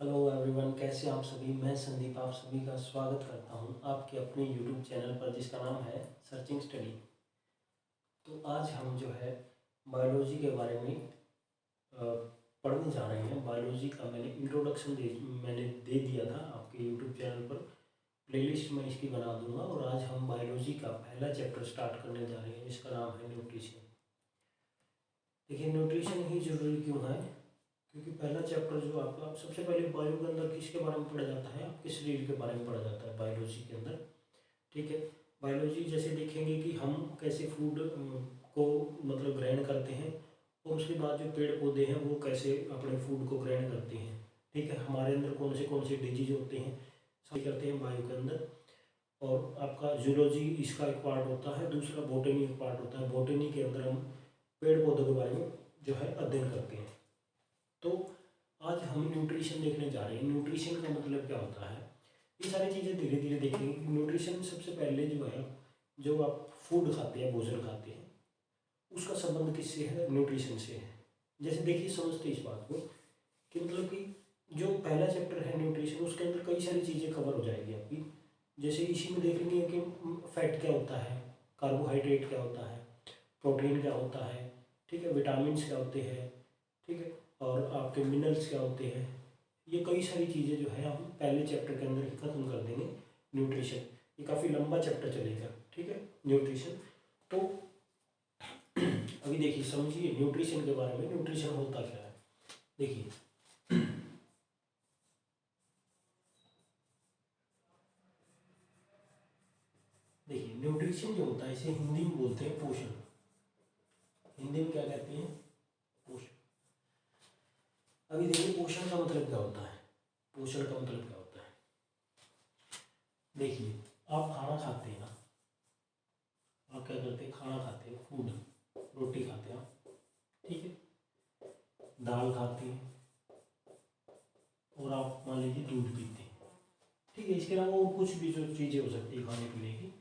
Hello everyone, कैसे आप सभी। मैं संदीप आप सभी का स्वागत करता हूं आपके अपने यूट्यूब चैनल पर जिसका नाम है सर्चिंग स्टडी। तो आज हम जो है बायोलॉजी के बारे में पढ़ने जा रहे हैं। बायोलॉजी का मैंने इंट्रोडक्शन मैंने दे दिया था आपके यूट्यूब चैनल पर। प्लेलिस्ट में इसकी बना दूंगा और आज हम बायोलॉजी का पहला चैप्टर स्टार्ट करने जा रहे हैं जिसका नाम है न्यूट्रिशन। देखिए, न्यूट्रिशन ही जरूरी क्यों है, क्योंकि पहला चैप्टर जो आपका सबसे पहले बायो के अंदर किसके बारे में पढ़ा जाता है, आपके शरीर के बारे में पढ़ा जाता है बायोलॉजी के अंदर। ठीक है, बायोलॉजी जैसे देखेंगे कि हम कैसे फूड को मतलब ग्रहण करते हैं और उसके बाद जो पेड़ पौधे हैं वो कैसे अपने फूड को ग्रहण करते हैं। ठीक है, हमारे अंदर कौन से डिजीज होते हैं सभी करते हैं बायो के अंदर। और आपका जूलॉजी इसका एक पार्ट होता है, दूसरा बोटेनी एक पार्ट होता है। बोटेनी के अंदर हम पेड़ पौधों के बारे में जो है अध्ययन करते हैं। तो आज हम न्यूट्रिशन देखने जा रहे हैं। न्यूट्रिशन का मतलब क्या होता है, ये सारी चीज़ें धीरे धीरे देखेंगे। न्यूट्रिशन सबसे पहले जो है, जो आप फूड खाते हैं, भोजन खाते हैं, उसका संबंध किससे है, न्यूट्रिशन से है। जैसे देखिए, समझते इस बात को कि मतलब कि जो पहला चैप्टर है न्यूट्रिशन, उसके अंदर कई सारी चीज़ें कवर हो जाएगी आपकी। जैसे इसी में देखेंगे कि फैट क्या होता है, कार्बोहाइड्रेट क्या होता है, प्रोटीन क्या होता है, ठीक है, विटामिन क्या होते हैं, ठीक है, और आपके मिनरल्स क्या होते हैं। ये कई सारी चीज़ें जो है हम पहले चैप्टर के अंदर ही खत्म कर देंगे। न्यूट्रिशन ये काफ़ी लंबा चैप्टर चलेगा, ठीक है, न्यूट्रिशन। तो अभी देखिए, समझिए न्यूट्रिशन के बारे में। न्यूट्रिशन होता क्या है, देखिए देखिए न्यूट्रिशन जो होता है इसे हिंदी में बोलते हैं पोषण। हिंदी में क्या कहते हैं, पोषण। अभी देखिए, पोषण का मतलब क्या होता है, पोषण का मतलब क्या होता है। देखिए, आप खाना खाते हैं ना, आप क्या करते हैं, खाना खाते हैं, फूड, रोटी खाते हैं आप, ठीक है, दाल खाते हैं और आप मान लीजिए दूध पीते हैं, ठीक है। इसके अलावा और कुछ भी जो चीज़ें हो सकती है खाने पीने की।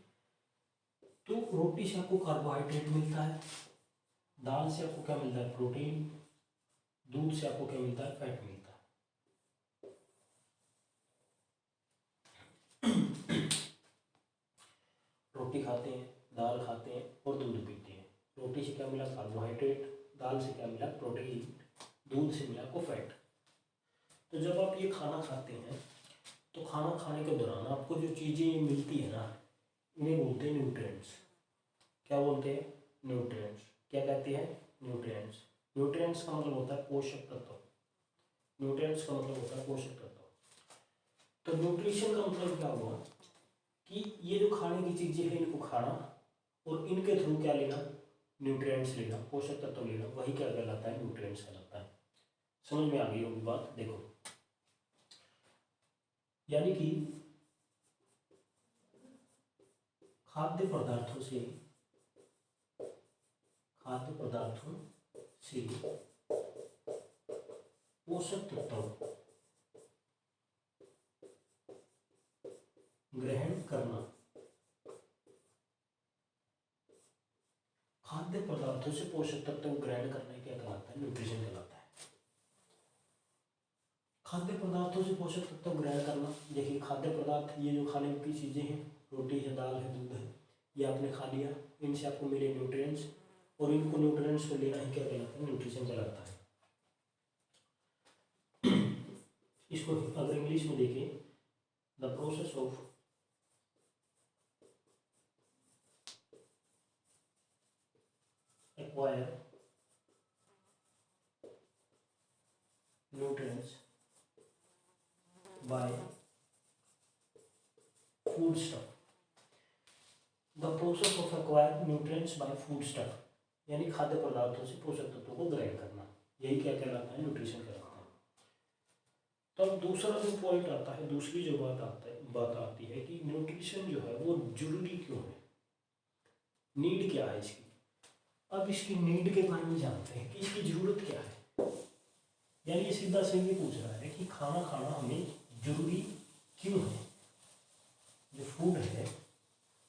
तो रोटी से आपको कार्बोहाइड्रेट मिलता है, दाल से आपको क्या मिलता है, प्रोटीन, दूध से आपको क्या मिलता है, फैट मिलता है। रोटी खाते हैं, दाल खाते हैं और दूध पीते हैं। रोटी से क्या मिला, कार्बोहाइड्रेट, दाल से क्या मिला, प्रोटीन, दूध से मिला आपको फैट। तो जब आप ये खाना खाते हैं तो खाना खाने के दौरान आपको जो चीज़ें मिलती है ना, इन्हें बोलते हैं न्यूट्रिएंट्स। क्या बोलते हैं, न्यूट्रिएंट्स। क्या कहते हैं, न्यूट्रिएंट्स। न्यूट्रिएंट्स का मतलब होता है पोषक तत्व। न्यूट्रिएंट्स का मतलब होता है पोषक तत्व। तो न्यूट्रिशन का मतलब क्या हुआ कि ये जो खाने की चीज़ें हैं इनको खाना और इनके थ्रू क्या लेना, न्यूट्रिएंट्स लेना, पोषक तत्व लेना, वही क्या कहलाता है, न्यूट्रिएंट्स कहलाता है। समझ में आ गई होगी बात। देखो, यानी कि खाद्य पदार्थों से पोषक तत्व ग्रहण करना, खाद्य पदार्थों से पोषक तत्व ग्रहण करने क्या कहलाता है, न्यूट्रिशन कहलाता है। खाद्य पदार्थों से पोषक तत्व ग्रहण करना। देखिए, खाद्य पदार्थ ये जो खाने की चीज़ें हैं, रोटी है, दाल है, दूध है, ये आपने खा लिया, इनसे आपको मिले न्यूट्रिएंट्स और इनको न्यूट्रिएंट्स को लेना ही क्या कहलाता है, न्यूट्रिशन कहलाता है। इसको अगर इंग्लिश में देखें, the process of acquire nutrients by food stuff. The process of acquire nutrients by food stuff, यानी खाद्य पदार्थों से पोषक तत्वों को ग्रहण करना, यही क्या कहलाता है, न्यूट्रिशन कहलाता है। तो अब दूसरा जो पॉइंट आता है, दूसरी जो बात आती है कि न्यूट्रिशन जो है वो जरूरी क्यों है, नीड क्या है इसकी। अब इसकी नीड के बारे में जानते हैं कि इसकी जरूरत क्या है। यानी ये सीधा से ये पूछ रहा है कि खाना खाना हमें जरूरी क्यों है, जो फूड है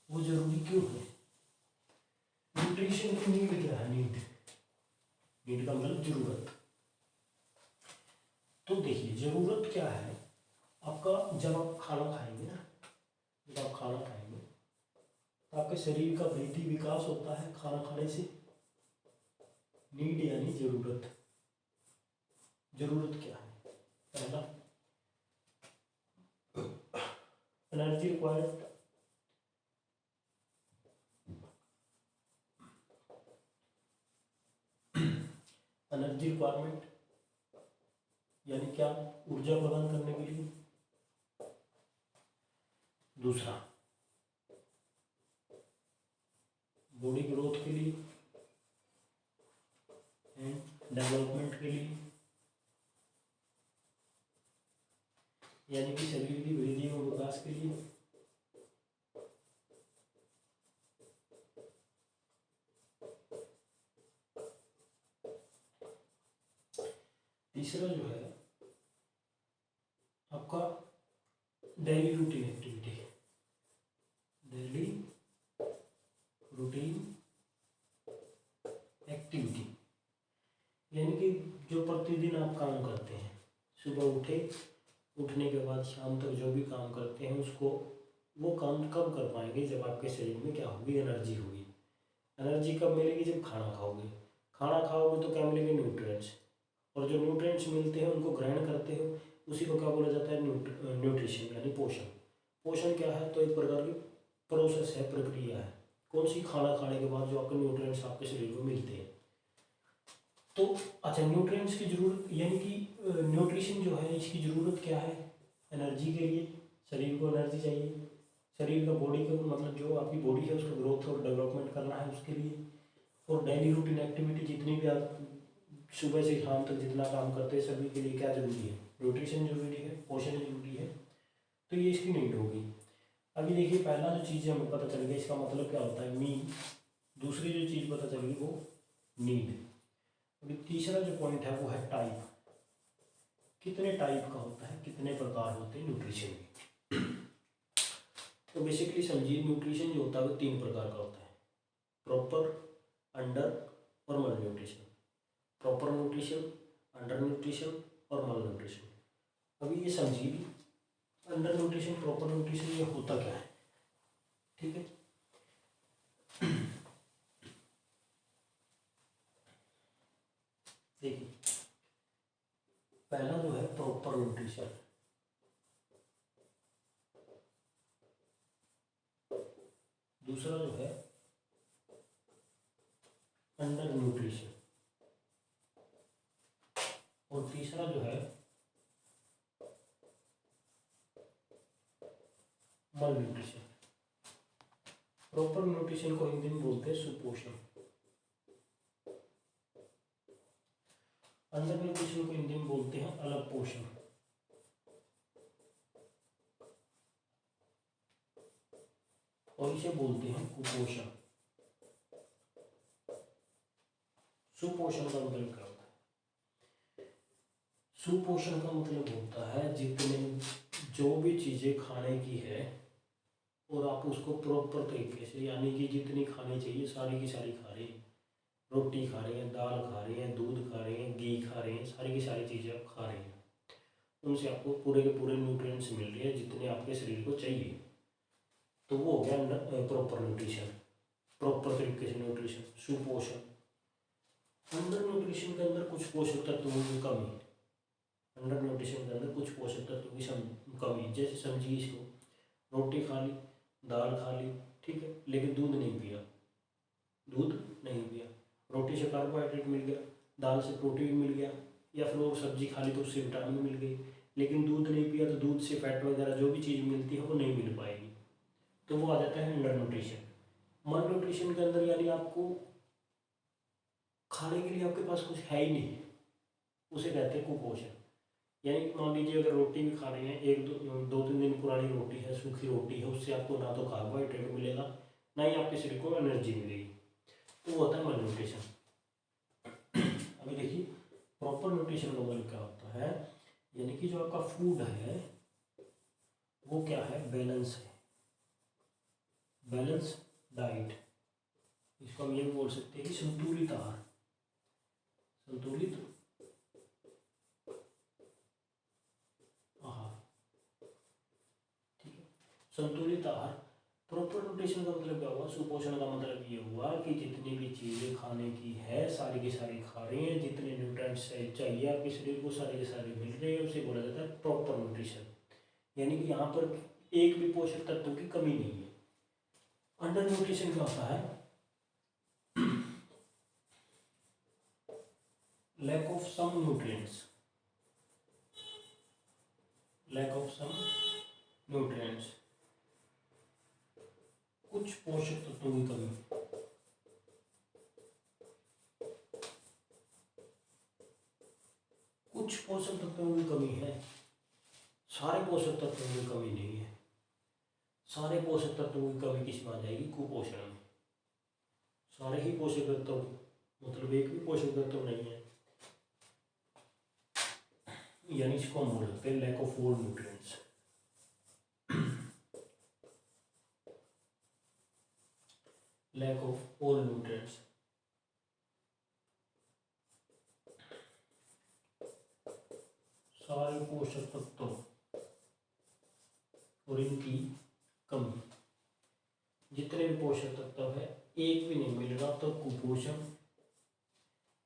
वो जरूरी क्यों है। न्यूट्रिशन की नीड क्या है, नीड का मतलब जरूरत। तो देखिए ज़रूरत क्या है आपका, जब आप खाना खाएंगे ना, जब आप खाना खाएंगे तो आपके शरीर का वृद्धि विकास होता है खाना खाने से। नीड यानी ज़रूरत। ज़रूरत क्या है? पहला, एनर्जी रिक्वायर्ड। एनर्जी रिक्वायरमेंट यानी क्या? ऊर्जा प्रदान करने के लिए। दूसरा, बॉडी ग्रोथ के लिए एंड डेवलपमेंट के लिए, यानी कि शरीर की वृद्धि और विकास के लिए। तीसरा जो है आपका daily routine activity. Daily routine activity यानी कि जो प्रतिदिन आप काम करते हैं, सुबह उठने के बाद शाम तक जो भी काम करते हैं उसको, वो काम कब कर पाएंगे? जब आपके शरीर में क्या होगी? एनर्जी होगी। एनर्जी कब मिलेगी? जब खाना खाओगे। खाना खाओगे तो क्या मिलेंगे? न्यूट्रिएंट्स। और जो न्यूट्रिएंट्स मिलते हैं उनको ग्रहण करते हो, उसी को क्या बोला जाता है? न्यूट्रिशन यानी पोषण। पोषण क्या है? तो एक प्रकार की प्रोसेस है, प्रक्रिया है। कौन सी? खाना खाने के बाद जो आपके न्यूट्रिएंट्स आपके शरीर को मिलते हैं। तो अच्छा, न्यूट्रिएंट्स की जरूरत यानी कि न्यूट्रिशन जो है इसकी ज़रूरत क्या है? एनर्जी के लिए। शरीर को एनर्जी चाहिए। शरीर का बॉडी का मतलब जो आपकी बॉडी है उसका ग्रोथ और डेवलपमेंट करना है उसके लिए। और डेली रूटीन एक्टिविटी जितनी भी आप सुबह से शाम तक जितना काम करते हैं सभी के लिए क्या जरूरी है? न्यूट्रिशन जरूरी है, पोषण जरूरी है। तो ये इसकी नीड होगी। अभी देखिए पहला जो चीज़ हमें पता चल गया इसका मतलब क्या होता है? मी। दूसरी जो चीज़ पता चली वो नीड। अभी तीसरा जो पॉइंट है वो है टाइप। कितने टाइप का होता है, कितने प्रकार होते हैं न्यूट्रिशन के? तो बेसिकली समझिए न्यूट्रिशन जो होता है वो 3 प्रकार का होता है। प्रॉपर, अंडर और मल nutrition. Proper nutrition, under nutrition और मल न्यूट्रिशन। अभी ये समझिए अंडर न्यूट्रिशन, प्रॉपर न्यूट्रिशन ये होता क्या है? ठीक है, देखिए पहला जो है प्रॉपर न्यूट्रिशन, दूसरा जो है अंडर न्यूट्रिशन और तीसरा जो है मल न्यूट्रिशन। प्रॉपर न्यूट्रिशन को हिंदी में बोलते हैं सुपोषण। अंडर न्यूट्रिशन को हिंदी में बोलते हैं अलग पोषण। और इसे बोलते हैं कुपोषण। सुपोषण का मतलब क्या होता है? सुपोषण का मतलब होता है जितने जो भी चीजें खाने की है और आप उसको प्रॉपर तरीके से, यानी कि जितनी खानी चाहिए सारी की सारी खा रहे हैं। रोटी खा रहे हैं, दाल खा रहे हैं, दूध खा रहे हैं, घी खा रहे हैं, सारी की सारी चीज़ें आप खा रहे हैं, उनसे आपको पूरे के पूरे न्यूट्रिएंट्स मिल रहे हैं जितने आपके शरीर को चाहिए। तो वो हो गया प्रॉपर न्यूट्रिशन, प्रॉपर तरीके से न्यूट्रिशन, सुपोषण। अंडर न्यूट्रिशन के अंदर कुछ पोषक तत्वों की कमी। अंडर न्यूट्रिशन के अंदर कुछ पोषक तत्वों की कमी, जैसे समझिए इसको, रोटी खा ली, दाल खा ली, ठीक है, लेकिन दूध नहीं पिया। दूध नहीं पिया, रोटी से कार्बोहाइड्रेट मिल गया, दाल से प्रोटीन मिल गया, या फिर और सब्जी खा ली तो उससे विटामिन मिल गई, लेकिन दूध नहीं पिया तो दूध से फैट वगैरह जो भी चीज़ मिलती है वो नहीं मिल पाएगी। तो वो आ जाता है अंडर न्यूट्रिशन। मल न्यूट्रिशन के अंदर यानी आपको खाने के लिए आपके पास कुछ है ही नहीं, उसे कहते हैं कुपोषण। यानी मान लीजिए अगर रोटी भी खा रहे हैं, एक दो तीन दिन पुरानी रोटी है, सूखी रोटी है, उससे आपको ना तो कार्बोहाइड्रेट मिलेगा ना ही आपके शरीर को एनर्जी मिलेगी, तो वो होता है मल न्यूट्रिशन। अभी देखिए प्रॉपर न्यूट्रिशन का मतलब क्या होता है? यानी कि जो आपका फूड है वो क्या है? बैलेंस है, बैलेंस डाइट। इसको हम ये भी बोल सकते हैं कि संतुलित आहार। संतुलित संतुलित आहार। प्रॉपर न्यूट्रिशन का मतलब क्या हुआ? सुपोषण का मतलब ये हुआ कि जितनी भी चीज़ें खाने की है सारी की सारी खा रहे हैं, जितने न्यूट्रिएंट्स चाहिए आपके शरीर को सारे के सारे मिल रहे हैं, उसे बोला जाता है प्रॉपर न्यूट्रिशन। यानी कि यहाँ पर एक भी पोषक तत्वों की कमी नहीं है। अंडर न्यूट्रिशन क्या होता है? Lack of some nutrients, lack of some nutrients, कुछ पोषक तत्वों की कमी। कुछ पोषक तत्वों की कमी है, सारे पोषक तत्वों की कमी नहीं है। सारे पोषक तत्वों की कमी किसमें आ जाएगी? कुपोषण में। सारे ही पोषक तत्व, मतलब एक भी पोषक तत्व नहीं है, यानी इसको हम बोल सकते हैं lack of all nutrients. Lack of all nutrients. सारे पोषक तत्वों और इनकी कमी। जितने भी पोषक तत्व है एक भी नहीं मिल रहा तो कुपोषण।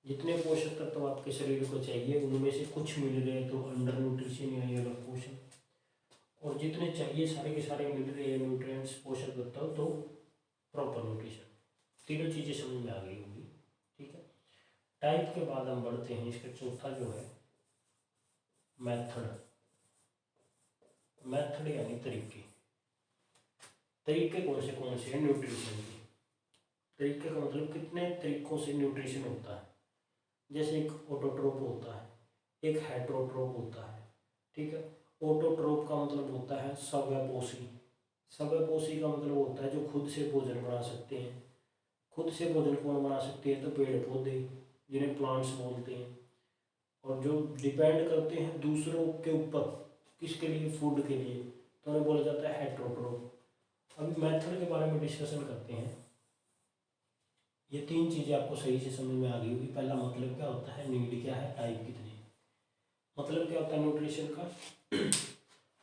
जितने पोषक तत्व आपके शरीर को चाहिए उनमें से कुछ मिल रहे हैं तो अंडर न्यूट्रिशन यानी अलग पोषण, और जितने चाहिए सारे के सारे मिल रहे हैं न्यूट्रिएंट्स पोषक तत्व तो प्रॉपर न्यूट्रिशन। तीनों चीज़ें समझ में आ गई होंगी, ठीक है। टाइप के बाद हम बढ़ते हैं, इसका चौथा जो है मेथड। मेथड यानी तरीके। तरीके कौन से हैं न्यूट्रिशन के? तरीके का मतलब कितने तरीकों से न्यूट्रिशन होता है। जैसे एक ऑटोट्रोप होता है, एक हेट्रोट्रोप होता है, ठीक है। ऑटोट्रोप का मतलब होता है स्वयंपोषी। स्वयंपोषी का मतलब होता है जो खुद से भोजन बना सकते हैं। खुद से भोजन कौन बना सकते हैं? तो पेड़ पौधे, जिन्हें प्लांट्स बोलते हैं। और जो डिपेंड करते हैं दूसरों के ऊपर, किसके लिए? फूड के लिए, तो उन्हें बोला जाता है हेट्रोट्रोप। अभी मेथड के बारे में डिस्कशन करते हैं। ये तीन चीज़ें आपको सही से समझ में आ गई होगी। पहला मतलब क्या होता है, नीड क्या है, टाइप कितनी। मतलब क्या होता है न्यूट्रिशन का?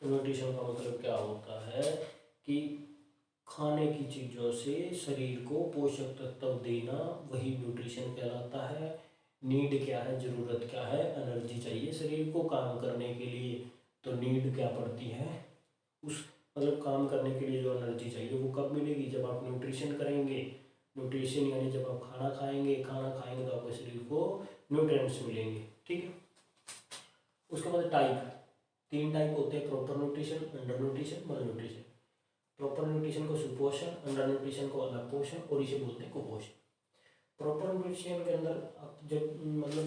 न्यूट्रिशन का मतलब क्या होता है कि खाने की चीज़ों से शरीर को पोषक तत्व देना, वही न्यूट्रिशन कहलाता है। नीड क्या है, ज़रूरत क्या है? एनर्जी चाहिए शरीर को काम करने के लिए, तो नीड क्या पड़ती है? उस मतलब काम करने के लिए जो एनर्जी चाहिए वो कब मिलेगी? जब आप न्यूट्रिशन करेंगे। न्यूट्रिशन यानी जब आप खाना खाएंगे तो आपके शरीर को न्यूट्रिएंट्स मिलेंगे, ठीक है। उसके बाद टाइप, तीन टाइप होते हैं, प्रॉपर न्यूट्रिशन, अंडर न्यूट्रिशन, मल न्यूट्रिशन। प्रॉपर न्यूट्रिशन को सुपोषण, अंडर न्यूट्रिशन को अनपोषण, और इसे बोलते हैं कुपोषण। प्रॉपर न्यूट्रिशन के अंदर आप जब मतलब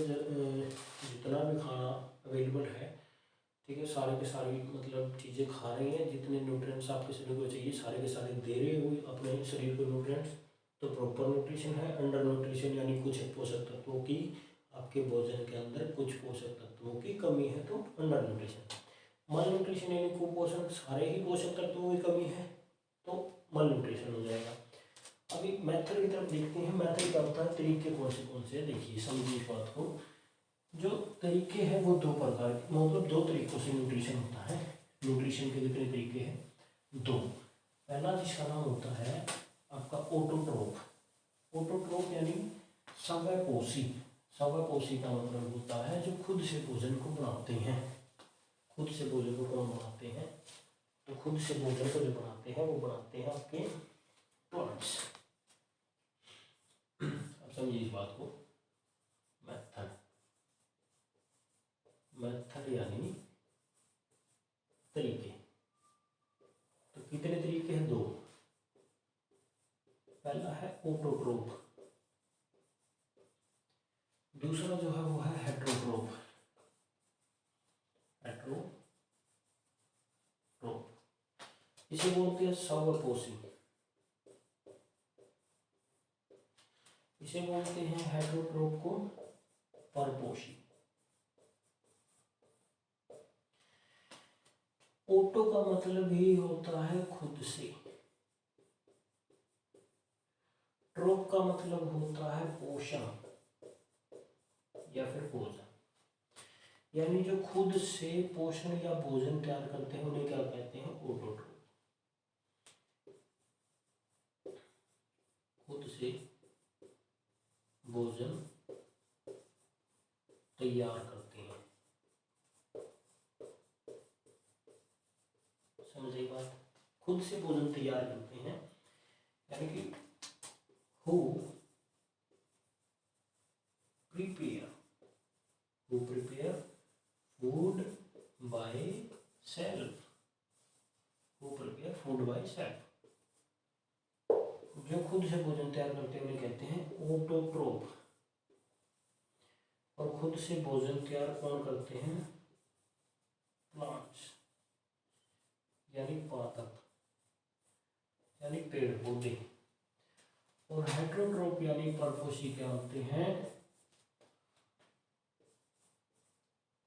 जितना भी खाना अवेलेबल है, ठीक है, सारे के सारी मतलब चीज़ें खा रहे हैं, जितने न्यूट्रिएंट्स आपके शरीर को चाहिए सारे के सारे दे रहे हुए अपने शरीर को न्यूट्रिएंट्स, तो प्रॉपर न्यूट्रिशन है। अंडर न्यूट्रिशन यानी कुछ पोषक तत्वों की आपके भोजन के अंदर कुछ पोषक तत्वों की कमी है, तो अंडर न्यूट्रिशन। मल न्यूट्रिशन यानी कुपोषण, सारे ही पोषक तत्वों की कमी है, तो मल न्यूट्रिशन हो जाएगा। अभी मेथड की तरफ देखते हैं। मेथड क्या होता है, तरीके कौन से हैं? देखिए समझिए इस बात को। जो तरीके हैं वो दो प्रकार के, मतलब दो तरीकों से न्यूट्रिशन होता है। न्यूट्रिशन के कितने तरीके हैं? दो। पहला जिसका नाम होता है आपका ऑटोट्रोप। ऑटोट्रोप यानी स्वयंपोषी। स्वयंपोषी का मतलब होता है जो खुद से भोजन को बनाते हैं। खुद से भोजन को कौन बनाते हैं? तो खुद से भोजन को जो बनाते हैं वो बनाते हैं आपके प्लांट्स। अब समझिए इस बात को। मेथड, मेथड यानी तरीके। तो कितने तरीके हैं? दो। पहला है ऑटोट्रोप, दूसरा जो है वो है हेट्रोट्रोप। हेट्रोट्रोप इसे बोलते हैं स्वयंपोषी। इसे बोलते हैं हेट्रोट्रोप को परपोषी। ऑटो का मतलब ही होता है खुद से, ट्रोप का मतलब होता है पोषण या फिर भोजन, यानी जो खुद से पोषण या भोजन तैयार करते हैं उन्हें क्या कहते हैं? ऑटोट्रोप। खुद से भोजन तैयार करते हैं। समझे बात? खुद से भोजन तैयार करते हैं, यानी कि who prepare food by self, who prepare food by self. जो खुद से भोजन तैयार करते हैं उन्हें कहते हैं ऑटोट्रोफ। और खुद से भोजन तैयार कौन करते हैं? प्लांट्स, यानी पादप, यानी पेड़ पौधे। और हेटेरोट्रोफ यानी परपोषी क्या होते हैं?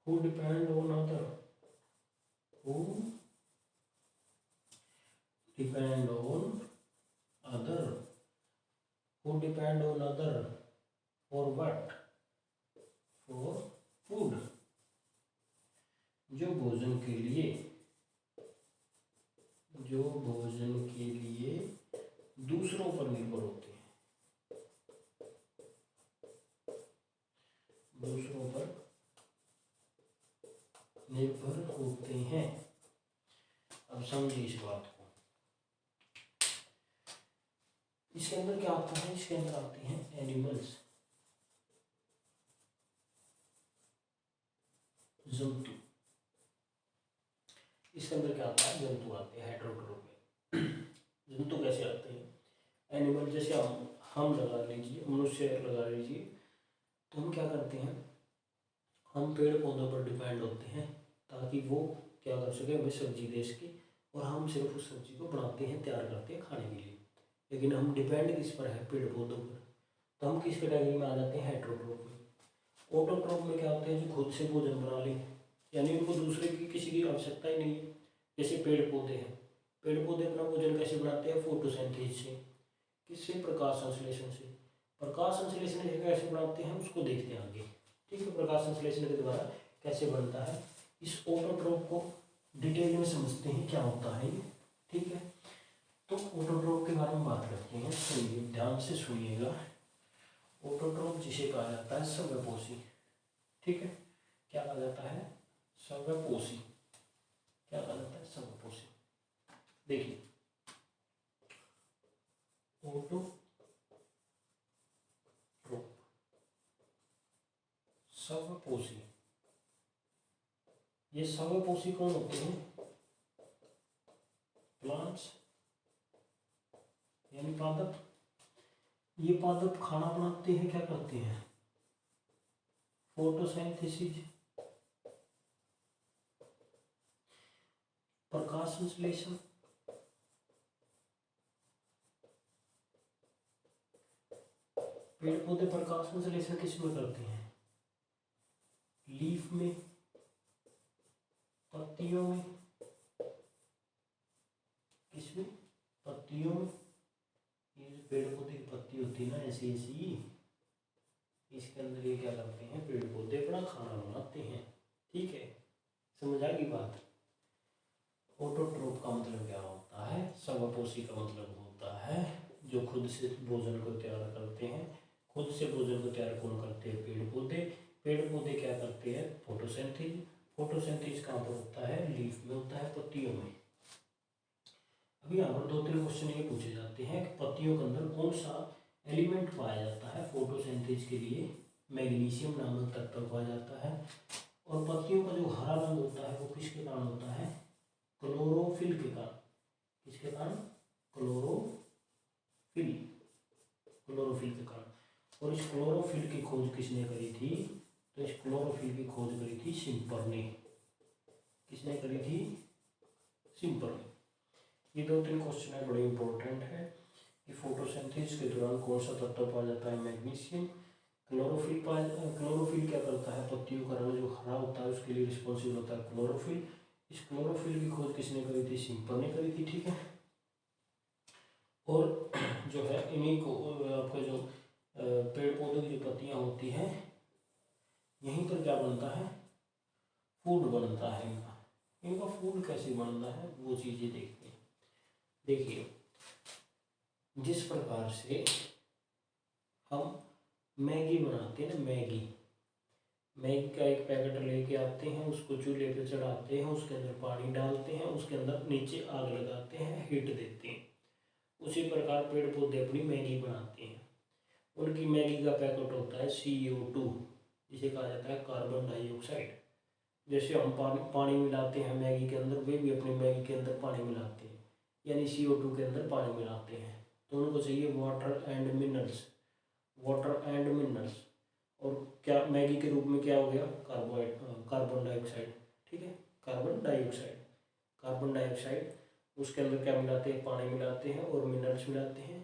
Who depend on other, who depend on other, who depend on other for what? For food. जो भोजन के लिए दूसरों पर निर्भर होते हैं, दूसरों पर निर्भर होते हैं। अब समझिए इस बात को। इसके अंदर क्या आता है? इसके अंदर आते हैं एनिमल्स, जंतु। इसके अंदर क्या आता है? जंतु आते हैं हेटेरोट्रोफ में। जंतु कैसे आते हैं? एनिमल, जैसे हम लगा लीजिए, मनुष्य लगा लीजिए, तो हम क्या करते हैं? हम पेड़ पौधों पर डिपेंड होते हैं ताकि वो क्या कर सके, हमें सब्जी दे सके, और हम सिर्फ उस सब्जी को बनाते हैं, तैयार करते हैं खाने के लिए। लेकिन हम डिपेंड किस पर है? पेड़ पौधों पर। तो हम किस कैटेगरी में आ जाते हैं? हेटेरोट्रोफ में। ऑटोट्रोफ में क्या होते हैं? जो खुद से भोजन बना ले, यानी उनको दूसरे की किसी की आवश्यकता ही नहीं है। जैसे पेड़ पौधे हैं, पेड़ पौधे अपना भोजन कैसे बनाते हैं? फोटोसिंथेसिस से। किससे? प्रकाश संश्लेषण से। प्रकाश संश्लेषण कैसे बनाते हैं उसको देखते हैं आगे, ठीक है। प्रकाश संश्लेषण के द्वारा कैसे बनता है, इस ऑटोट्रोफ को डिटेल में समझते हैं क्या होता है ये, ठीक है। तो ऑटोट्रोफ के बारे में बात करते हैं, सुनिए, ध्यान से सुनिएगा। ऑटोट्रोफ जिसे कहा जाता है स्वयंपोषी, ठीक है। क्या कहा जाता है? स्वयंपोषी। क्या कहा जाता है? स्वयंपोषी। देखिए, ऑटोट्रोफ, स्वयंपोषी। ये स्वयंपोषी कौन होते हैं? प्लांट्स, यानी पादप। ये पादप खाना बनाते हैं, क्या करते हैं? फोटोसिंथेसिस, प्रकाश संश्लेषण। पेड़ पौधे प्रकाश संश्लेषण किस में करते हैं? लीफ में, पत्तियों में। किसमें? पत्तियों में। ये जो पेड़ पौधे की पत्ती होती है ना, ऐसी ऐसी, इसके अंदर ये क्या करते हैं? पेड़ पौधे अपना खाना बनाते हैं, ठीक है। समझ आ गई बात? ऑटोट्रोफ का मतलब क्या होता है? स्वयंपोषी का मतलब होता है जो खुद से भोजन को तैयार करते हैं। खुद से भोजन को तैयार कौन करते हैं? पेड़ पौधे। पेड़ पौधे क्या करते हैं? फोटोसिंथेसिस। फोटोसिंथेसिस कहाँ पर होता है? लीफ में होता है, पत्तियों में। अभी यहाँ पर 2-3 क्वेश्चन ये पूछे जाते हैं कि पत्तियों के अंदर कौन सा एलिमेंट पाया जाता है फोटोसिंथेसिस के लिए? मैग्नीशियम नामक तत्व पाया जाता है। और पत्तियों का जो हरा रंग होता है वो किसके कारण होता है? क्लोरोफिल के कारण। किसके कारण? क्लोरोफिल, क्लोरोफिल के कारण। और इस क्लोरोफिल की खोज किसने करी थी? तो इस क्लोरोफिल की खोज करी थी शिम्पर ने। किसने करी थी? शिम्पर ने। ये 2-3 क्वेश्चन है, बड़े इंपॉर्टेंट है कि फोटोसिंथेसिस के दौरान कौन सा तत्व पाया जाता है? मैग्नीशियम। क्लोरोफिल क्या करता है? पत्तियों का रंग जो हरा होता है उसके लिए रिस्पॉन्सिबल होता है क्लोरोफिल। इस क्लोरोफिल की खोज किसने करी थी? शिम्पर ने करी थी, ठीक है। और जो है इन्हीं को आपका जो पेड़ पौधों की जो पत्तियां होती हैं, यहीं पर क्या बनता है? फूड बनता है इनका। इनका फूड कैसे बनता है वो चीज़ें देखते हैं। देखिए, जिस प्रकार से हम मैगी बनाते हैं ना, मैगी का एक पैकेट लेके आते हैं, उसको चूल्हे पे चढ़ाते हैं, उसके अंदर पानी डालते हैं, उसके अंदर नीचे आग लगाते हैं, हीट देते हैं। उसी प्रकार पेड़ पौधे अपनी मैगी बनाते हैं। उनकी मैगी का पैकेट होता है CO2, जिसे कहा जाता है कार्बन डाइऑक्साइड। जैसे हम पानी मिलाते हैं मैगी के अंदर, वे भी अपनी मैगी के अंदर पानी मिलाते हैं, यानी CO2 के अंदर पानी मिलाते हैं। तो उनको चाहिए water and minerals, water and minerals. और क्या मैगी के रूप में क्या हो गया, कार्बन डाइऑक्साइड। ठीक है, कार्बन डाइऑक्साइड उसके अंदर क्या मिलाते हैं, पानी मिलाते हैं और मिनरल्स मिलाते हैं।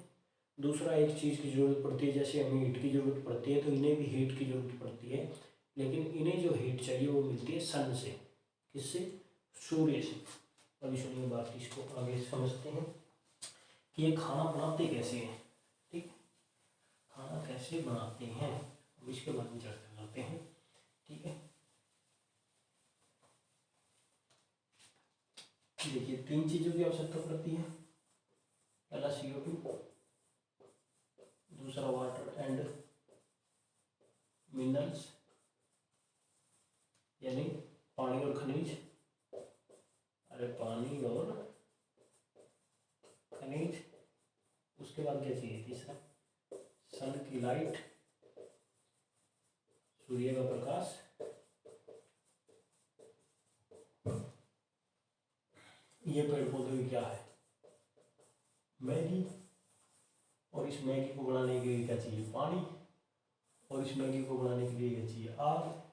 दूसरा एक चीज़ की ज़रूरत पड़ती है, जैसे हमें हीट की ज़रूरत पड़ती है तो इन्हें भी हीट की ज़रूरत पड़ती है, लेकिन इन्हें जो हीट चाहिए वो मिलती है सन से। किससे, सूर्य से। अभी सुनिए बात, इसको आगे समझते हैं कि ये खाना बनाते कैसे हैं। ठीक, खाना कैसे बनाते हैं, अब इसके बारे में चर्चा करते हैं। ठीक है, देखिए 3 चीज़ों की आवश्यकता पड़ती है। पहला CO2, दूसरा वाटर एंड मिनरल्स यानी पानी और खनिज, पानी और खनिज। उसके बाद क्या चाहिए, तीसरा सन की लाइट, सूर्य का प्रकाश। ये पेड़ पौधे भी क्या है, मैगी। और इस मैगी को बनाने के लिए क्या चाहिए, पानी। और इस मैगी को बनाने के लिए क्या चाहिए, आग।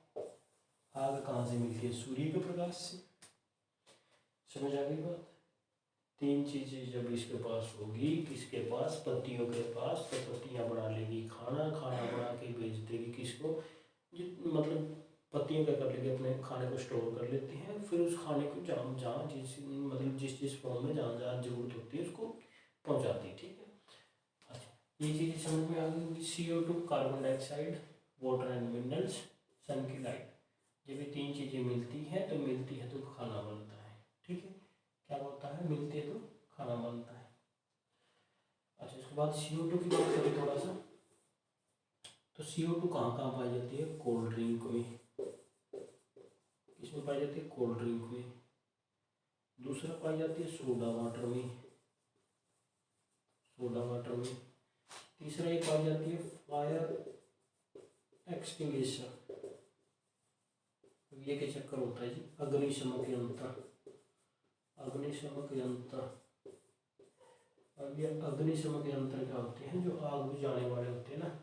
आग कहाँ से मिलती है, सूर्य के प्रकाश से। समझ आ गई बात। 3 चीजें जब इसके पास होगी, किसके पास, पत्तियों के पास, तो पत्तियां बना लेगी खाना, खाना बना के बेच देगी किसको, मतलब पत्तियां क्या कर लेगी, अपने खाने को स्टोर कर लेती हैं, फिर उस खाने को जहाँ जहाँ जिस फॉर्म में जहाँ जहाँ जरूरत होती है उसको पहुँचाती है। ठीक है, अच्छा, ये चीज़ें समझ में आ गई। CO2, carbon dioxide, water and minerals, sun की लाइट। जब ये 3 चीज़ें मिलती है तो खाना बनता है। ठीक है, क्या होता है, मिलती है तो खाना बनता है। अच्छा, इसके बाद CO2 की बात करें थोड़ा सा, तो CO2 कहाँ कहाँ पाई जाती है, कोल्ड ड्रिंक में। किसमें पाई जाती है, कोल्ड ड्रिंक में। दूसरा पाई जाती है सोडा वाटर में, तीसरा ये पाई जाती है फायर एक्सटिंग्विशर। ये क्या चक्कर होता है जी, अग्निशमक यंत्र। अब ये अग्निशमक यंत्र क्या होते हैं, जो आग बुझाने वाले होते हैं ना,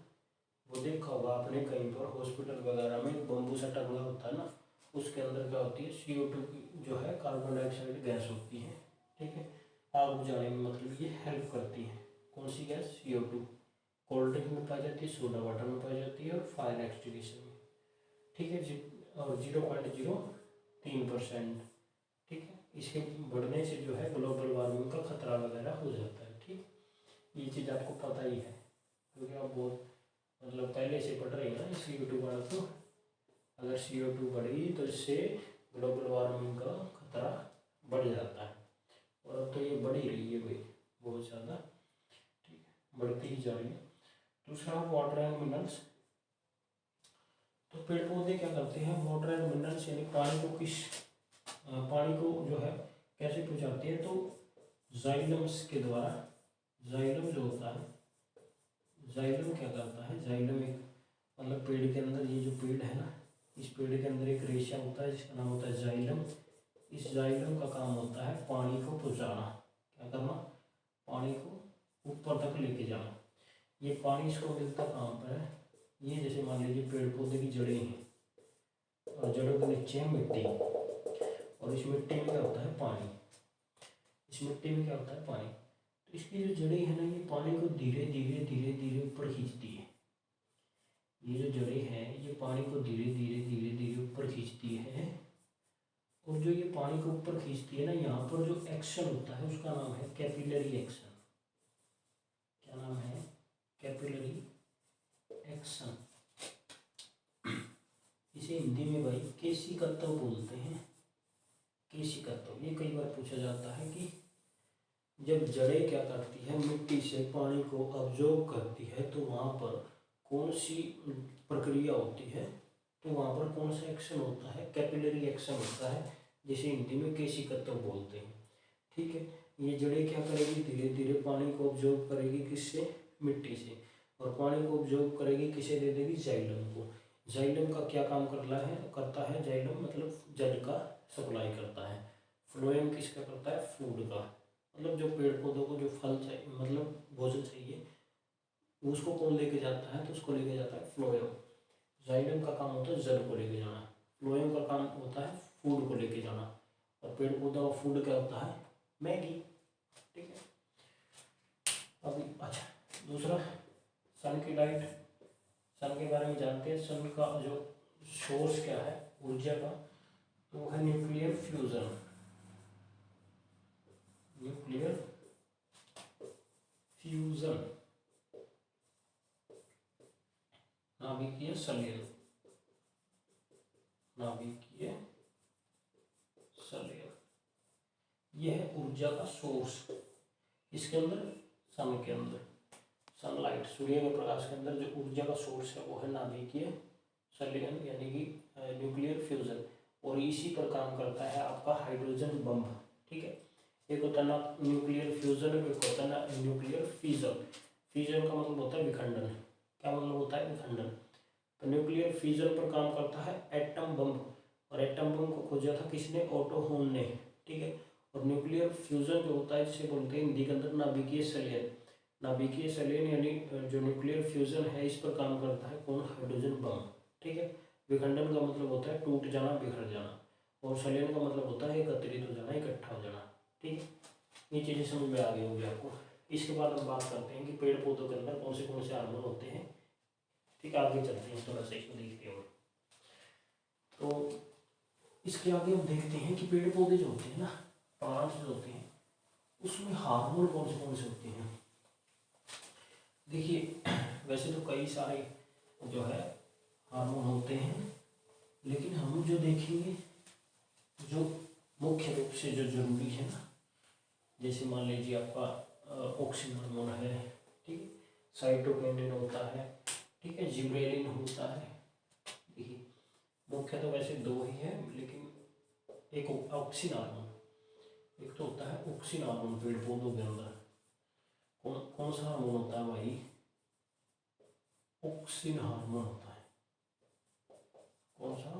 वो देखा होगा आपने कहीं पर हॉस्पिटल वगैरह में बम्बू सा टंगा होता है ना, उसके अंदर क्या होती है, CO2 की जो है कार्बन डाइऑक्साइड गैस होती है। ठीक है, आग बुझाने में मतलब ये हेल्प करती है। कौन सी गैस, CO2। कोल्ड ड्रिंक में पाई जाती है, सोडा वाटर में पाई जाती है और फायर एक्सटिंग्विशर में। ठीक है जी, और 0.03%। ठीक है, इसके बढ़ने से जो है ग्लोबल वार्मिंग का खतरा वगैरह हो जाता है। ठीक, ये चीज़ आपको पता ही है क्योंकि आप बहुत मतलब पहले से पढ़ रहे हैं ना CO2 वाला। तो अगर CO2 बढ़ी तो इससे ग्लोबल वार्मिंग का खतरा बढ़ जाता है, और अब तो ये बढ़ ही रही है भाई, बहुत ज़्यादा। ठीक है, बढ़ती ही जा रही है। दूसरा वाटर एंड मिनरल्स, तो पेड़ पौधे क्या करते हैं, वाटर एंड मिनरल्स यानी पानी को जो है कैसे पहुँचाते हैं, तो जाइलम्स के द्वारा। जाइलम जो होता है, जाइलम क्या करता है, जाइलम एक मतलब पेड़ के अंदर, ये जो पेड़ है ना, इस पेड़ के अंदर एक रेशा होता है जिसका नाम होता है जाइलम। इस जाइलम का काम होता है पानी को पहुँचाना। क्या करना, पानी को ऊपर तक लेके जाना। ये पानी इसको मिलता कहाँ पर है, ये जैसे मान लीजिए पेड़ पौधे की जड़ें हैं, और जड़ों के नीचे है मिट्टी, और इस मिट्टी में क्या होता है, पानी। इस मिट्टी में क्या होता है, पानी। तो इसकी जो जड़ें हैं ना, ये पानी को धीरे धीरे धीरे धीरे ऊपर खींचती है। ये जो जड़ें हैं ये पानी को धीरे धीरे धीरे धीरे ऊपर खींचती है, और जो ये पानी को ऊपर खींचती है ना, यहाँ पर जो एक्शन होता है उसका नाम है कैपिलरी एक्शन। क्या नाम है, कैपिलरी एक्शन। इसे हिंदी में भाई केशिकत्व बोलते हैं, केशिकत्व। ये कई बार पूछा जाता है कि जब जड़ें क्या करती है, मिट्टी से पानी को अब्जॉर्ब करती है, तो वहाँ पर कौन सी प्रक्रिया होती है, तो वहाँ पर कौन सा एक्शन होता है, कैपिलरी एक्शन होता है, जिसे हिंदी में केशिकत्व बोलते हैं। ठीक है, ये जड़ें क्या करेगी, धीरे धीरे पानी को ऑब्जॉर्व करेगी, किससे, मिट्टी से, और पानी को ऑब्जॉर्व करेगी, किसे दे देगी, जाइलम को। जाइलम का क्या काम करता है, जाइलम मतलब जल का सप्लाई करता है। फ्लोएम किसका करता है, फूड का, मतलब जो पेड़ पौधों को जो फल चाहिए, मतलब भोजन चाहिए, उसको कौन लेके जाता है, तो उसको लेके जाता है फ्लोएम। जाइलम का काम होता है जल को लेके जाना, फ्लोएम का काम होता है फूड को लेके जाना, और पेड़ पौधों का फूड क्या होता है, मैगी। ठीक है, अभी अच्छा दूसरा, सन की लाइट, सन के बारे में जानते हैं। सन का जो सोर्स क्या है ऊर्जा का, तो वो है न्यूक्लियर फ्यूजन, न्यूक्लियर फ्यूजन, नाभिकीय संलयन, नाभिकीय संलयन, यह है ऊर्जा का सोर्स। इसके अंदर, सन के अंदर, सनलाइट, सूर्य के प्रकाश के अंदर जो ऊर्जा का सोर्स है वो है नाभिकीय संलयन, यानी कि न्यूक्लियर फ्यूजन। और इसी पर काम करता है आपका हाइड्रोजन बम। ठीक है, एक होता है ना न्यूक्लियर फ्यूजन, एक होता है ना न्यूक्लियर फिजन। फिजन का मतलब होता है विखंडन। क्या मतलब होता है, विखंडन। तो न्यूक्लियर फ्यूजन पर काम करता है एटम बम, और एटम बम को खोजा था किसने, ओटो होन ने। ठीक है, और न्यूक्लियर फ्यूजन जो होता है जिसे बोलते हैं हिंदी के अंदर नाभिकीय संलयन। नाभिकीय संलयन यानी जो न्यूक्लियर फ्यूजन है इस पर काम करता है कौन, हाइड्रोजन बम। ठीक है, विखंडन का मतलब होता है टूट जाना, बिखर जाना, और संलयन का मतलब होता है एकत्रित हो जाना, इकट्ठा हो जाना। ठीक है, ये चीज़ें समझ में आ गई होगी आपको। इसके बाद हम बात करते हैं कि पेड़ पौधों के अंदर कौन से हार्मोन होते हैं। ठीक है, आगे चलते हैं, थोड़ा सा इसको देखते हैं। तो इसके आगे हम देखते हैं कि पेड़ पौधे जो होते हैं ना, प्लांट्स जो होते हैं, उसमें हार्मोन कौन से होते हैं। देखिए वैसे तो कई सारे जो है हार्मोन होते हैं, लेकिन हम जो देखेंगे जो मुख्य रूप से जो जरूरी है ना, जैसे मान लीजिए आपका ऑक्सीन हार्मोन है, ठीक है, साइटोकिनिन होता है, ठीक है, जिबरेलिन होता है। देखिए मुख्य तो वैसे दो ही है, लेकिन एक ऑक्सीन हार्मोन, एक तो होता है ऑक्सीन हार्मोन पेड़ पौधों के अंदर। कौन कौन सा हार्मोन होता है भाई, ऑक्सीन हार्मोन होता है। कौन सा,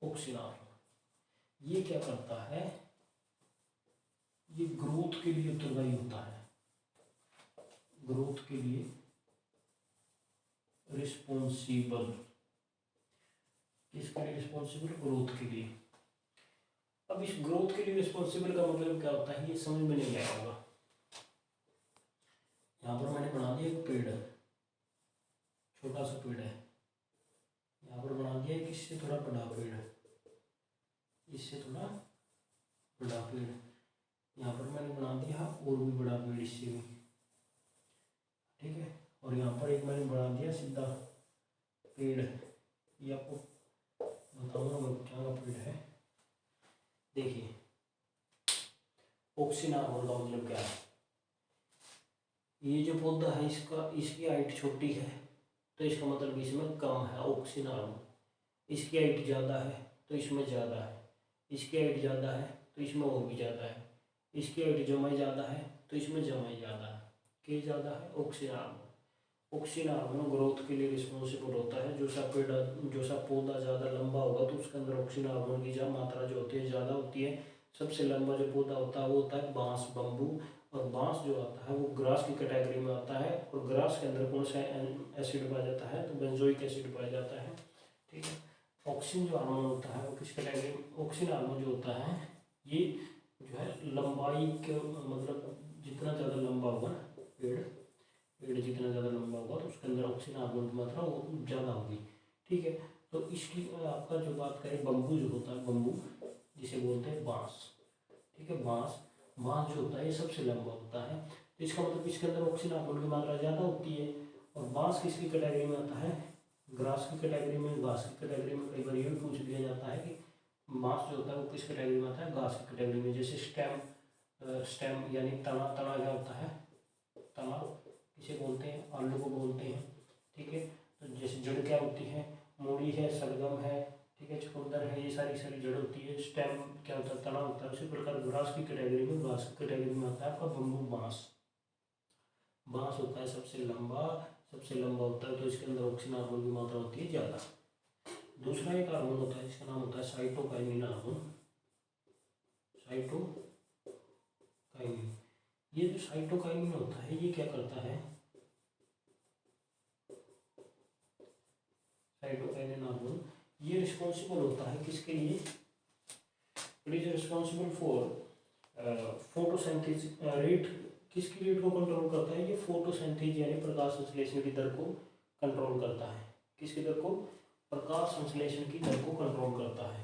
ऑक्सीन हार्मोन। ये क्या करता है, ये ग्रोथ के लिए उत्तरदायी होता है, ग्रोथ के लिए रिस्पॉन्सिबल। किसके लिए रिस्पॉन्सिबल, ग्रोथ के लिए। अब इस ग्रोथ के लिए रिस्पॉन्सिबल का मतलब क्या होता है, ये समझ में नहीं आया होगा। यहाँ पर मैंने बना दिया एक पेड़, छोटा सा पेड़ है, यहाँ पर बना दिया एक इससे थोड़ा बड़ा पेड़, इससे थोड़ा बड़ा पेड़, यहाँ पर मैंने बना दिया और भी बड़ा पेड़ इससे भी। ठीक है, और यहाँ पर एक मैंने बना दिया सीधा पेड़, ये आपको बताऊंगा मैं क्या पेड़ है। देखिए ऑक्सीन हार्मोन का मतलब क्या है, ये जो पौधा है इसकी हाइट छोटी है, तो इसका मतलब इसमें कम है ऑक्सीन हार्मोन। इसकी हाइट ज़्यादा है तो इसमें ज़्यादा है, इसकी हाइट ज़्यादा है तो इसमें और भी ज़्यादा है, इसकी हाइट जमाई ज़्यादा है तो इसमें जमाई ज़्यादा है। क्या ज़्यादा है, oxygen hormone. Oxygen hormone growth के लिए रिस्पॉन्सिबल होता है। जो सा पौधा ज़्यादा लंबा होगा तो उसके अंदर ऑक्सीन हार्मोन की मात्रा जो होती है ज़्यादा होती है। सबसे लंबा जो पौधा होता है वो होता है बांस, बम्बू। और बांस जो आता है वो ग्रास की कैटेगरी में आता है, और ग्रास के अंदर कौन सा एसिड पाया जाता है, तो बेंजोइक एसिड पाया जाता है। ठीक है, ऑक्सीन जो हार्मोन होता है वो किस कैटेगरी में, ऑक्सीन हार्मोन जो होता है ये जो है लंबाई के मतलब जितना ज़्यादा लंबा होगा पेड़, पेड़ जितना ज़्यादा लंबा होगा तो उसके अंदर ऑक्सीजन हार्मोन की मात्रा वो ज़्यादा होगी। ठीक है, तो इसकी आपका जो बात करें बम्बू जो होता है, बम्बू जिसे बोलते हैं बांस। ठीक है, बांस जो होता है ये सबसे लंबा होता है, तो इसका मतलब इसके अंदर ऑक्सीजन हार्मोन की मात्रा ज़्यादा होती है। और बांस किसकी कैटेगरी में आता है, ग्रास की कैटेगरी में, घास की कैटेगरी में। कई बार ये भी पूछ लिया जाता है कि बांस जो होता है वो किस कैटेगरी में आता है, घास की कैटेगरी में। जैसे स्टेम यानी तना, तना क्या होता है, तना किसे बोलते हैं, आलू को बोलते हैं। ठीक है। तो जैसे जड़ क्या होती है, मूड़ी है, सलगम है, ठीक है, चुकंदर है, ये सारी सारी जड़ होती है। स्टेम क्या होता है, तना होता है। उसी प्रकार ग्रास की कैटेगरी में, ग्रास की कैटेगरी में आता है आपका बम्बू, बांस। बांस होता है सबसे लंबा होता है, तो इसके अंदर ऑक्सीजन हार्मोन की मात्रा होती है ज़्यादा। दूसरा एक हार्मोन होता है जिसका नाम होता है साइटोकाइनिन हार्मोन। साइटोकाइनिन, ये जो साइटोकाइनिन होता है ये क्या करता है, साइटोकाइनिन हार्मोन ये रिस्पॉन्सिबल होता है किसके लिए, it is responsible for photosynthesis rate. किसकी रेट को कंट्रोल करता है, ये फोटोसिंथेसिस यानी प्रकाश संश्लेषण की दर को कंट्रोल करता है। किसकी दर को, प्रकाश संश्लेषण की दर को कंट्रोल करता है।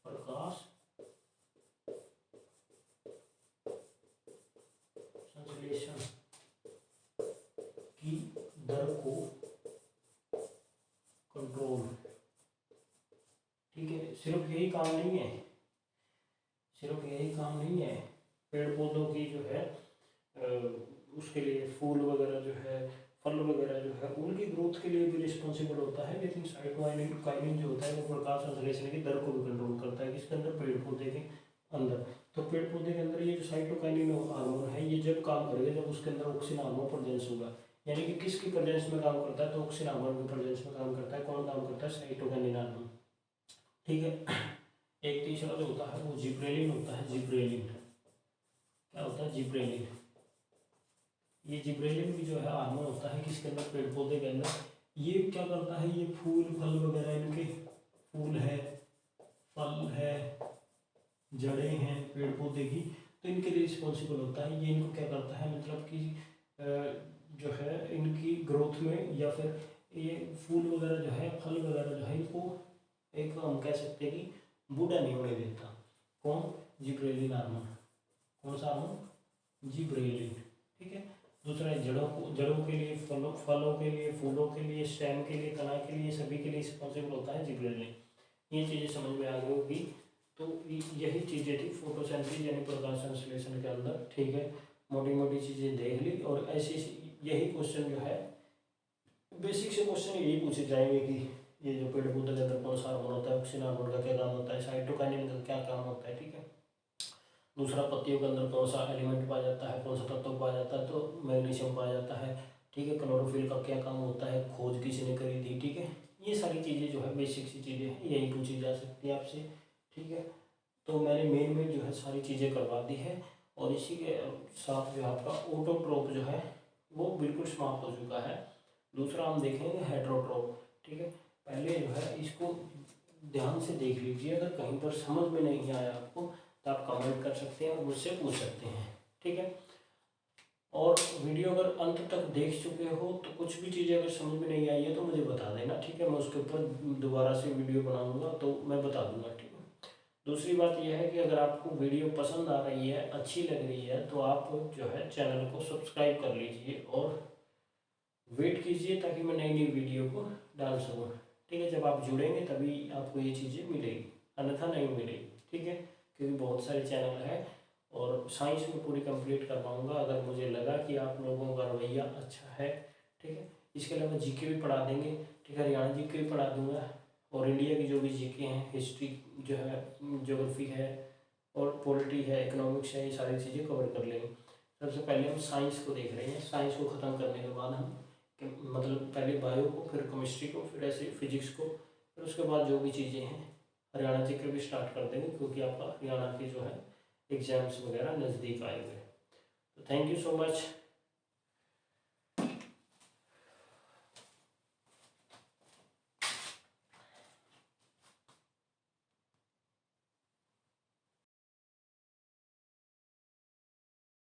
प्रकाश संश्लेषण की दर को कंट्रोल, ठीक है। सिर्फ यही काम नहीं है, पेड़ पौधों की जो है उसके लिए फूल वगैरह जो है, फल वगैरह जो है, उनकी ग्रोथ के लिए भी रिस्पॉन्सिबल होता है। लेकिन साइटोकाइनिन जो होता है वो प्रकाश संश्लेषण की दर को भी कंट्रोल करता है। किसके अंदर, पेड़ पौधे के अंदर। तो पेड़ पौधे के अंदर ये जो साइटोकाइनिन हार्मोन है ये जब काम करेगा जब उसके अंदर ऑक्सीजन हार्मोन प्रेजेंस होगा। यानी कि किसकी प्रेजेंस में काम करता है, तो ऑक्सीजन हार्मोन की प्रेजेंस में काम करता है। कौन काम करता है, साइटोकाइनिन हार्मोन, ठीक है। एक तीसरा जो होता है वो जिब्रेलिन होता है। जिब्रेलिन क्या होता है, जिब्रेलिन। ये जिब्रेलिन भी जो है हार्मोन होता है किसके अंदर, पेड़ पौधे के अंदर। ये क्या करता है, ये फूल फल वगैरह, इनके फूल है, फल है, जड़ें हैं पेड़ पौधे की, तो इनके लिए रिस्पॉन्सिबल होता है। ये इनको क्या करता है, मतलब कि जो है इनकी ग्रोथ में, या फिर ये फूल वगैरह जो है, फल वगैरह जो है, इनको एक हम कह सकते हैं कि बूढ़ा नहीं होने देता। कौन, जिब्रेलिन हार्मोन। कौन सा हार्मोन, जिब्रेलिन, ठीक है। दूसरा है जड़ों के लिए, फलों के लिए, फूलों के लिए, स्टेम के लिए, तना के लिए, सभी के लिए रिस्पॉन्सिबल होता है जिब्रेलिन। ये चीज़ें समझ में आ गई होगी। तो यही चीज़ें थी फोटोसिंथेसिस यानी प्रकाश संश्लेषण के अंदर, ठीक है। मोटी मोटी चीज़ें देख ली। और ऐसी यही क्वेश्चन जो है, बेसिक से क्वेश्चन यही पूछे जाएंगे कि ये जो पेड़ पौधे के अंदर कौन सा हार्मोन होता है, ऑक्सीजन हार्मोन का क्या काम होता है, साइटोकाइनिन का क्या काम होता है, ठीक है। दूसरा, पत्तियों के अंदर कौन सा एलिमेंट पाया जाता है, कौन सा तत्व पाया जाता है, तो मैग्नीशियम पाया जाता है, ठीक है। क्लोरोफिल का क्या काम होता है, खोज किसने करी थी, ठीक है। ये सारी चीज़ें जो है बेसिक सी चीज़ें हैं, यही पूछी जा सकती है आपसे, ठीक है। तो मैंने मेन जो है सारी चीज़ें करवा दी है। और इसी के साथ जो आपका ऑटोट्रोप जो है वो बिल्कुल समाप्त हो चुका है। दूसरा हम देखेंगे हेटेरोट्रोप, ठीक है। पहले जो है इसको ध्यान से देख लीजिए, अगर कहीं पर समझ में नहीं आया आपको तो आप कमेंट कर सकते हैं और मुझसे पूछ सकते हैं, ठीक है। और वीडियो अगर अंत तक देख चुके हो तो कुछ भी चीज़ें अगर समझ में नहीं आई है तो मुझे बता देना, ठीक है। मैं उसके ऊपर दोबारा से वीडियो बनाऊंगा तो मैं बता दूंगा, ठीक है। दूसरी बात यह है कि अगर आपको वीडियो पसंद आ रही है, अच्छी लग रही है, तो आप जो है चैनल को सब्सक्राइब कर लीजिए और वेट कीजिए ताकि मैं नई नई वीडियो को डाल सकूँ, ठीक है। जब आप जुड़ेंगे तभी आपको ये चीज़ें मिलेगी, अन्यथा नहीं मिलेगी, ठीक है। क्योंकि बहुत सारे चैनल हैं और साइंस में पूरी कंप्लीट कर पाऊँगा अगर मुझे लगा कि आप लोगों का रवैया अच्छा है, ठीक है। इसके अलावा जीके भी पढ़ा देंगे, ठीक है। हरियाणा जीके भी पढ़ा दूँगा और इंडिया की जो भी जीके हैं, हिस्ट्री जो है, ज्योग्राफी है और पॉलिटी है, इकोनॉमिक्स है, ये सारी चीज़ें कवर कर लेंगे। सबसे पहले हम साइंस को देख रहे हैं। साइंस को ख़त्म करने के बाद हम मतलब पहले बायो को, फिर केमिस्ट्री को, फिर ऐसे फिजिक्स को, फिर उसके बाद जो भी चीज़ें हैं हरियाणा जीके भी स्टार्ट कर देंगे, क्योंकि आपका हरियाणा की जो है एग्ज़ाम्स वगैरह नज़दीक आए हुए हैं। तो थैंक यू सो मच।